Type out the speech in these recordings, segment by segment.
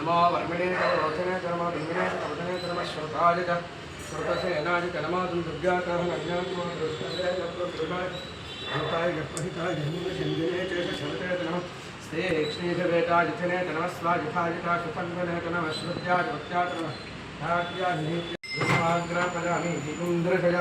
नमो वर्मिणे रोचने कर्म बिंबिने कर्मणे कर्म श्रोताय च श्रोतसेनाय च नमो दुर्गातः नज्ञातमो भूताय गप्रहिताय जन्मशन्दिने च शमते नमः स्ते एक्ष्णीषवेताय जथने च नमः स्वाजिथाय च सुफन्वने च नमः श्रुत्याय वत्याय च नमः धात्याय नित्याग्रपजामि दिकुन्द्रशया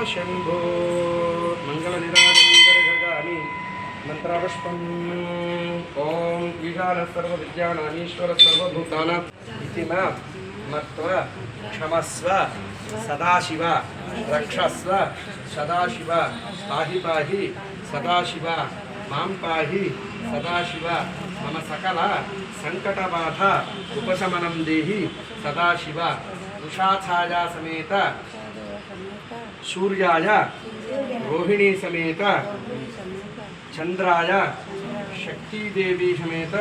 शंभो मंगल निराजंगरगामी मंत्रपुष्पम ओम ईशान सर्व विद्यानामीश्वर सर्वभूतानां इतिमा मत्वा क्षमस्व सदाशिव रक्षस्व सदाशिव पाहि पाहि सदाशिव मां पाहि सदाशिव मम सकल संकटबाधा उपशमनं देहि सदाशिव उषाछाया समेत सूर्याय रोहिणी समेत चंद्राय शक्ति देवी समेत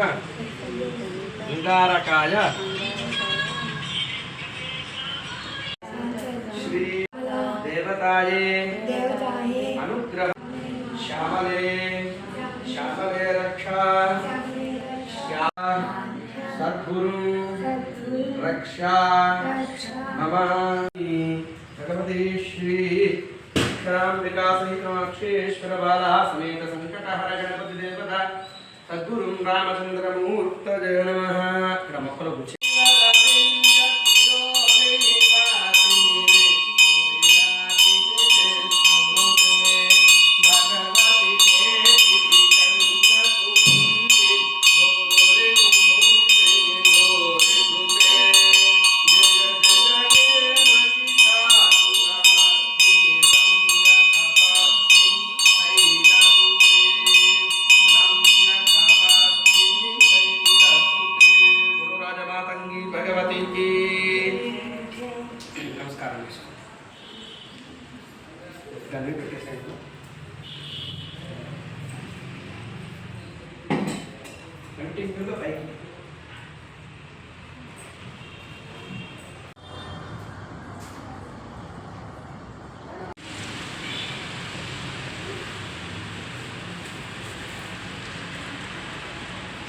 अंगारकाय श्री देवताये अनुग्रह श्यामले श्यामले रक्षा सद्गुरु रक्षा मम भगवती श्री अक्षरांबिका सहितमक्षेश्वर बाला समेत संकटहर गणपति देवता सद्गुरुं रामचंद्रमूर्तये नमः। ఇక్కడ మొక్కలు గుచ్చి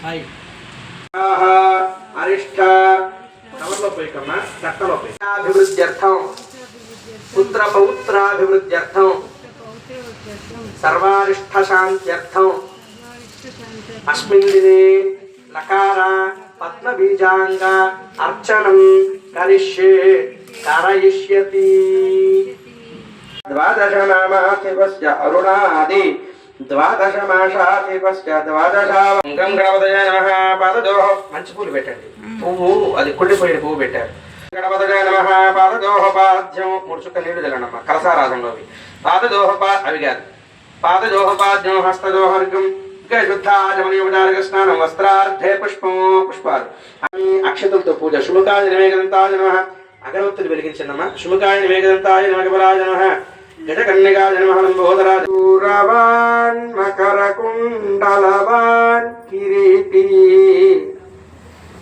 हाय अरिष्ठ कमलोपैकम्मा चक्कलोपैकाभिवृद्ध्यर्थं पुत्र पौत्राभिवृद्ध्यर्थं सर्वारिष्ठ शान्त्यर्थं अस्मिन् दिने लकार पद्मबीजांग अर्चनं करिष्ये कारयिष्यति। द्वादशनामाधिपस्य अरुणादि द्वादशमासाधिपस्य द्वादशांगं गणपतये नमः। पादयोः మంచి పూలు పెట్టండి, పువ్వు అది కుళ్ళిపోయిన పువ్వు పెట్టారు. గణపతये నమః. పాదయోః పాద్యం మూడు చుక్క నీళ్లు చల్లనమ్మ కలసారాధనలోవి. పాదయోః అవి కాదు, పాదయోః పాద్యం హస్తయోః అర్ఘ్యం శుద్ధాచమనీయోపచారిక స్నానం వస్త్రార్థే పుష్పాలు అని అక్షతలతో పూజ. శుభకాయ నివేదంతాయ నమః. అగరవత్తులు వెలిగించండమ్మ. శుభకాయ నివేదంతాయ నమః. బలాయ నమః. గజకన్యకాయ నమః. లంబోదరాజ పూరవాన్ మకర కుండలవాన్ కిరీటి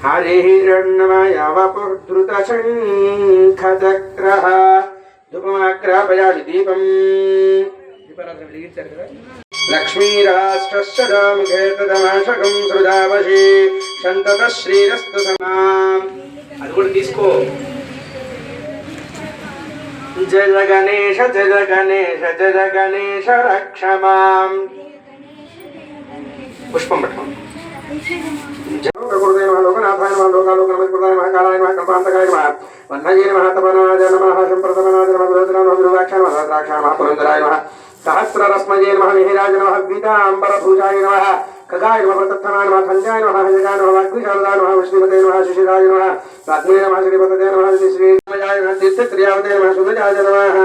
హరిహిరణ్మయవపుద్ధృత శంఖ చక్రః ధూపమాగ్రాపయామి. దీపం దీపారాధన వెలిగించారు కదా. लक्ष्मीराष्ट्रश्चमुखे तदमाशकं सृजावशी शन्तत श्रीरस्तु समाम्. అది కూడా తీసుకో. जय गणेश जय गणेश जय गणेश रक्ष मां. पुष्पं पठ्यम्. जय लोकनाथाय नमः. लोकालोकनमस्कृताय नमः. कालाय नमः. कल्पान्तकाय नमः. वह्नये नमः. तपनाय नमः. सम्प्रतमनाय नमः. दुरदनाय नमः. दुराक्षाय नमः. द्राक्षाय नमः. पुरन्दराय नमः. सहस्ररश्मये नमः. मिहिराय नमः. पीताम्बरभूषाय नमः. खगाय नमः. प्रतत्थनाय नमः. खञ्जाय नमः. हजगाय नमः. अग्निशारदाय नमः. श्रीमते नमः. शिशिराय नमः. स्वाग्ने नमः. श्रीपतये नमः. श्रीरामाय नमः. तीर्थक्रियावते नमः. सुन्दराय नमः.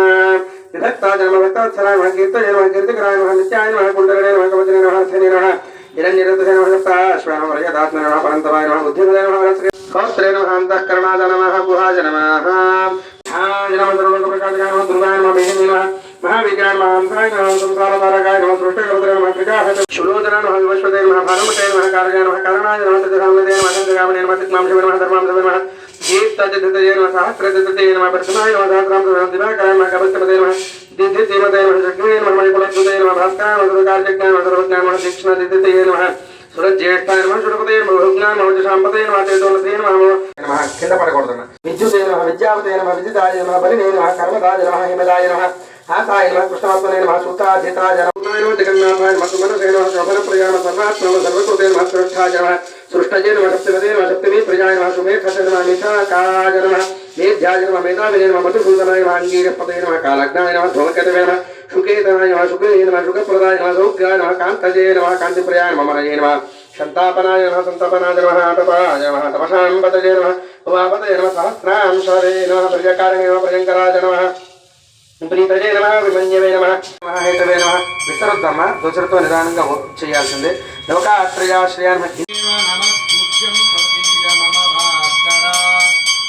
विधत्ताय नमः. भक्तवत्सलाय नमः. कीर्तये नमः. कीर्तिकराय नमः. नित्याय नमः. कुण्डले नमः. कवचने नमः. अर्थने नमः. हिरण्यरथसे नमः. सप्ताश्वाय नमः. रजतात्मने नमः. परन्तवाय नमः. बुद्धिमते नमः. कौत्रे नमः. అంతఃకరణాయ నమః గుహాయ నమః దుర్గాయ నమః మేహే నమః महाविज्ञान महांसाय नमः संसार तारकाय नमः सृष्टिकर्ताय नमः त्रिकाहत शुलोचनाय नमः विश्वदेय नमः भानुमते नमः कारणाय नमः कारणाय नमः तजसामदे नमः संजगामने नमः तिक्मांशे नमः धर्मांशे नमः दीप्तजतये नमः सहस्रजतये नमः प्रसन्नाय नमः सहस्रांशे दिवाकराय नमः कवचपदे नमः दिद्धिदेवते नमः शक्तिये नमः मणिकुलसुते नमः भास्कराय नमः सर्वकार्यज्ञाय नमः सर्वज्ञाय नमः दीक्षणादिद्धिये नमः सुरज्येष्ठाय नमः शुरपते नमः बहुज्ञाय नमः शांपते नमः तेजोलसे नमः नमः किंद पडकూడదన్న विद्युते नमः विद्यावते नमः विद्युताय नमः बलिने नमः कर्मदाय नमः हिमलाय नमः आसाय नमः कृष्णात्मने नमः सूत्राधिताय नमः जगन्नाथाय नमः सुमनसे नमः शोभनप्रियाय नमः सर्वात्मने नमः सर्वकृते नमः श्रेष्ठाय नमः सृष्टये नमः सप्तपदे नमः सप्तमी प्रजाय नमः सुमेधसे नमः निशाकाय नमः मेध्याय नमः मेधाविने नमः मधुसूदनाय नमः अंगीरपते नमः कालज्ञाय नमः धूमकेतवे नमः शुकेतनाय नमः शुक्ले नमः शुकप्रदाय नमः सौख्याय नमः कान्तजे नमः कान्तिप्रियाय नमः मनये नमः शन्तापनाय नमः सन्तापनाय नमः आतपाय नमः तपसाम्पतये नमः उमापतये नमः सहस्रांशरे नमः प्रजकारिणे नमः प्रजङ्कराय नमः ప్రీతజే నమః విమన్యవే నమః మహాహేతవే నమః విస్తరొద్దమ్మ దోచరతో నిదానంగా చేయాల్సిందే లోకాశ్రయాశ్రయాన్ నమః ప్రతీజ మమ భాస్కర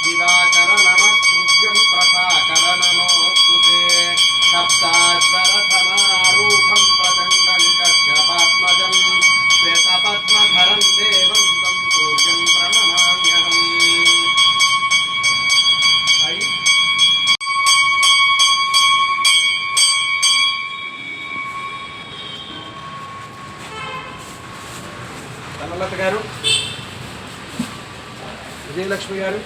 దివాకర నమః తుభ్యం ప్రభాకర నమోస్తుతే సప్తాశ్వరథమారూఢం ప్రచండం కశ్యపాత్మజం శ్వేతపద్మధరం దేవం తం సూర్యం ప్రణమామ్యహం. తనలత గారు, విజయలక్ష్మి గారు,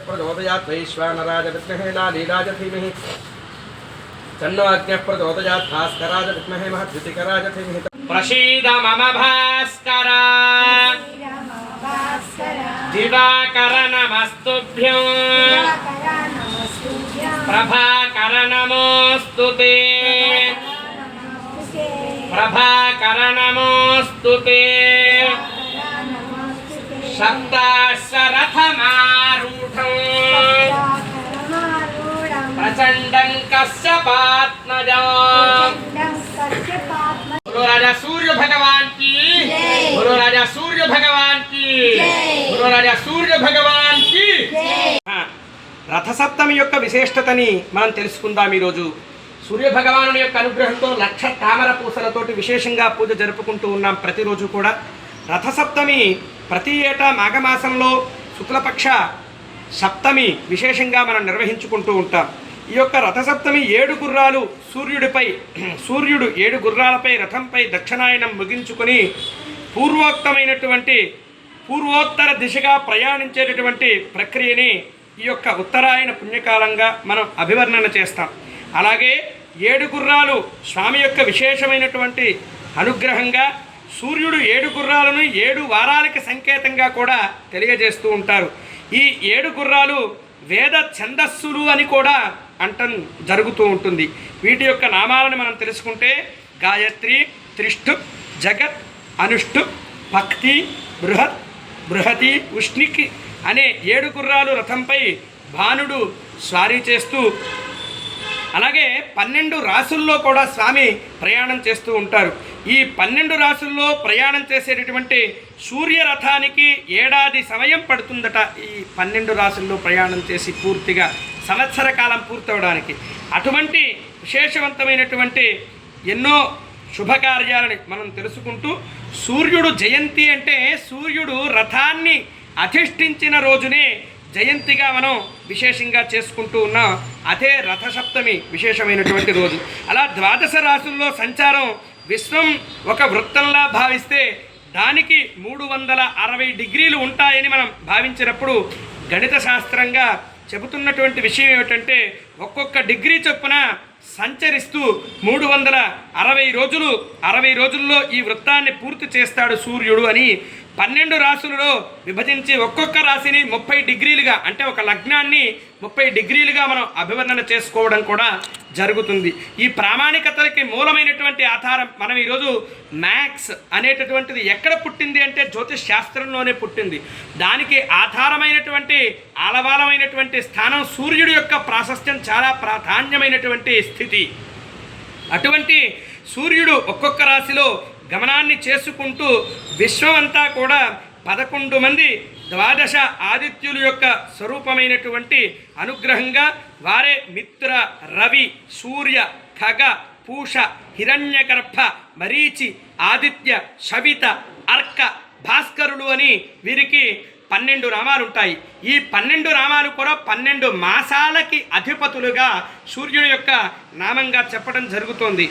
ప్రచోదయాత్ వైశ్వానరాజ విద్మహే లాలీరాజ ధీమహి తన్నో అగ్నిః ప్రచోదయాత్ భాస్కరాజ విద్మహే మహద్యుతికరాజ ధీమహి. ప్రసీద మమ భాస్కర దివాకర నమస్తుభ్యం ప్రభాకర నమోస్తుతే ప్రభాకర నమోస్తుతే సప్తాశ్వరథమారూఢం ప్రచండం కశ్యపాత్మజం. बोलो राजा सूर्य भगवान की, बोलो राजा सूर्य भगवान की, बोलो राजा सूर्य भगवान की. రథసప్తమి యొక్క విశేషతని మనం తెలుసుకుందాం. ఈరోజు సూర్య భగవానుని యొక్క అనుగ్రహంతో 1,00,000 తామర పూసలతోటి విశేషంగా పూజ జరుపుకుంటూ ఉన్నాం ప్రతిరోజు కూడా. రథసప్తమి ప్రతి ఏటా మాఘమాసంలో శుక్లపక్ష సప్తమి విశేషంగా మనం నిర్వహించుకుంటూ ఉంటాం. ఈ యొక్క రథసప్తమి 7 గుర్రాలు సూర్యుడు 7 గుర్రాలపై రథంపై దక్షిణాయనం ముగించుకొని పూర్వోత్తర దిశగా ప్రయాణించేటటువంటి ప్రక్రియని ఈ యొక్క ఉత్తరాయణ పుణ్యకాలంగా మనం అభివర్ణన చేస్తాం. అలాగే 7 గుర్రాలు స్వామి యొక్క విశేషమైనటువంటి అనుగ్రహంగా సూర్యుడు 7 గుర్రాలను 7 వారాలకి సంకేతంగా కూడా తెలియజేస్తూ ఉంటారు. ఈ 7 గుర్రాలు వేద ఛందస్సులు అని కూడా అంటం జరుగుతూ ఉంటుంది. వీటి యొక్క నామాలను మనం తెలుసుకుంటే గాయత్రి, త్రిష్టు, జగత్, అనుష్టు, భక్తి, బృహత్, బృహతి, ఉష్ణిక్ అనే 7 గుర్రాలు రథంపై భానుడు స్వారీ చేస్తూ, అలాగే 12 రాసుల్లో కూడా స్వామి ప్రయాణం చేస్తూ ఉంటారు. ఈ 12 రాసుల్లో ప్రయాణం చేసేటటువంటి సూర్యరథానికి ఏడాది సమయం పడుతుందట. ఈ 12 రాసుల్లో ప్రయాణం చేసి పూర్తిగా సంవత్సర కాలం పూర్తవడానికి. అటువంటి విశేషవంతమైనటువంటి ఎన్నో శుభకార్యాలని మనం తెలుసుకుంటూ, సూర్యుడు జయంతి అంటే సూర్యుడు రథాన్ని అధిష్ఠించిన రోజునే జయంతిగా మనం విశేషంగా చేసుకుంటూ ఉన్నాం. అదే రథసప్తమి విశేషమైనటువంటి రోజు. అలా 12 రాసుల్లో సంచారం విశ్వం ఒక వృత్తంలా భావిస్తే దానికి 360 డిగ్రీలు ఉంటాయని మనం భావించినప్పుడు గణిత శాస్త్రంగా చెబుతున్నటువంటి విషయం ఏమిటంటే ఒక్కొక్క డిగ్రీ చొప్పున సంచరిస్తూ 360 రోజులు 60 రోజుల్లో ఈ వృత్తాన్ని పూర్తి చేస్తాడు సూర్యుడు అని 12 రాశులలో విభజించి ఒక్కొక్క రాశిని 30 డిగ్రీలుగా, అంటే ఒక లగ్నాన్ని 30 డిగ్రీలుగా మనం అభివర్ణన చేసుకోవడం కూడా జరుగుతుంది. ఈ ప్రామాణికతలకి మూలమైనటువంటి ఆధారం మనం ఈరోజు మ్యాథ్స్ అనేటటువంటిది ఎక్కడ పుట్టింది అంటే జ్యోతిష్ శాస్త్రంలోనే పుట్టింది. దానికి ఆధారమైనటువంటి ఆలవాలమైనటువంటి స్థానం సూర్యుడి యొక్క ప్రాశస్త్యం చాలా ప్రాధాన్యమైనటువంటి స్థితి. అటువంటి సూర్యుడు ఒక్కొక్క రాశిలో గమనాన్ని చేసుకుంటూ విశ్వమంతా కూడా 11 మంది ద్వాదశ ఆదిత్యుల యొక్క స్వరూపమైనటువంటి అనుగ్రహంగా వారే మిత్ర, రవి, సూర్య, ఖగ, పూష, హిరణ్యగర్భ, మరీచి, ఆదిత్య, శవిత, అర్క, భాస్కరులు అని వీరికి 12 నామాలు ఉంటాయి. ఈ 12 నామాలు కూడా 12 మాసాలకి అధిపతులుగా సూర్యుని యొక్క నామంగా చెప్పడం జరుగుతోంది.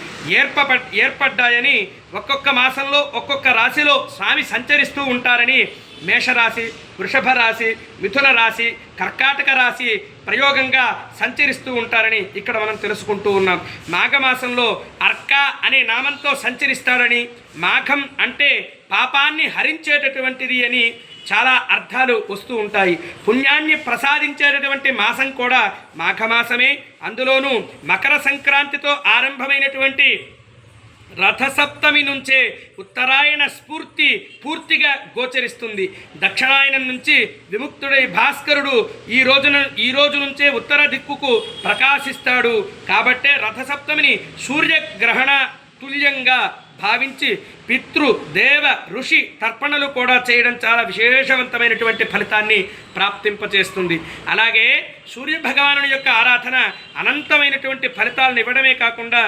ఏర్పడ్డాయని ఒక్కొక్క మాసంలో ఒక్కొక్క రాశిలో స్వామి సంచరిస్తూ ఉంటారని మేషరాశి, వృషభ రాశి, మిథున రాశి, కర్కాటక రాశి ప్రయోగంగా సంచరిస్తూ ఉంటారని ఇక్కడ మనం తెలుసుకుంటూ ఉన్నాం. మాఘమాసంలో అర్క అనే నామంతో సంచరిస్తారని, మాఘం అంటే పాపాన్ని హరించేటటువంటిది అని చాలా అర్థాలు వస్తూ ఉంటాయి. పుణ్యాన్ని ప్రసాదించేటటువంటి మాసం కూడా మాఘమాసమే. అందులోనూ మకర సంక్రాంతితో ఆరంభమైనటువంటి రథసప్తమి నుంచే ఉత్తరాయణ స్ఫూర్తి పూర్తిగా గోచరిస్తుంది. దక్షిణాయనం నుంచి విముక్తుడై భాస్కరుడు ఈ రోజు నుంచే ఉత్తర దిక్కుకు ప్రకాశిస్తాడు. కాబట్టే రథసప్తమిని సూర్యగ్రహణ తుల్యంగా భావించి పితృ, దేవ, ఋషి తర్పణలు కూడా చేయడం చాలా విశేషవంతమైనటువంటి ఫలితాన్ని ప్రాప్తింపచేస్తుంది. అలాగే సూర్య భగవానుని యొక్క ఆరాధన అనంతమైనటువంటి ఫలితాలను ఇవ్వడమే కాకుండా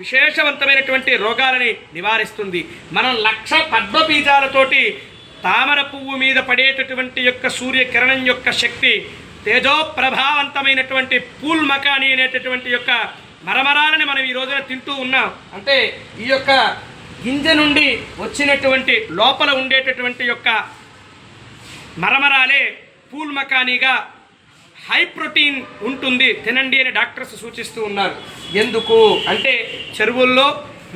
విశేషవంతమైనటువంటి రోగాలని నివారిస్తుంది. మనం 1,00,000 పద్మబీజాలతోటి తామర పువ్వు మీద పడేటటువంటి యొక్క సూర్యకిరణం యొక్క శక్తి, తేజో ప్రభావంతమైనటువంటి పూల్ మకాని అనేటటువంటి యొక్క మరమరాలని మనం ఈ రోజున తింటూ ఉన్నాం. అంటే ఈ యొక్క గింజ నుండి వచ్చినటువంటి లోపల ఉండేటటువంటి యొక్క మరమరాలే పూల్ మకానీగా హై ప్రోటీన్ ఉంటుంది, తినండి అని డాక్టర్స్ సూచిస్తూ ఉన్నారు. ఎందుకు అంటే చెరువుల్లో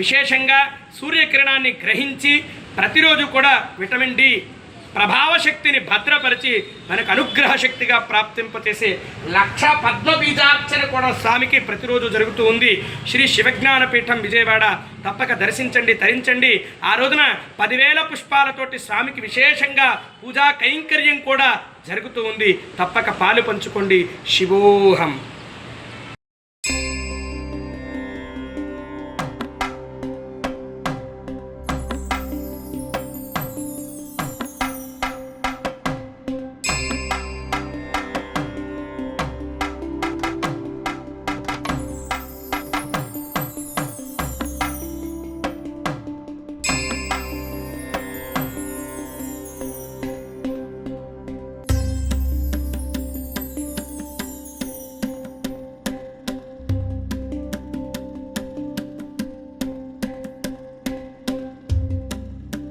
విశేషంగా సూర్యకిరణాన్ని గ్రహించి ప్రతిరోజు కూడా విటమిన్ డి ప్రభావశక్తిని భద్రపరిచి మనకు అనుగ్రహ శక్తిగా ప్రాప్తింపచేసే 1,00,000 పద్మబీజార్చన కూడా స్వామికి ప్రతిరోజు జరుగుతూ ఉంది. శ్రీ శివజ్ఞానపీఠం విజయవాడ తప్పక దర్శించండి, తరించండి. ఆ రోజున 10,000 పుష్పాలతోటి స్వామికి విశేషంగా పూజా కైంకర్యం కూడా జరుగుతూ ఉంది. తప్పక పాలు పంచుకోండి. శివోహం.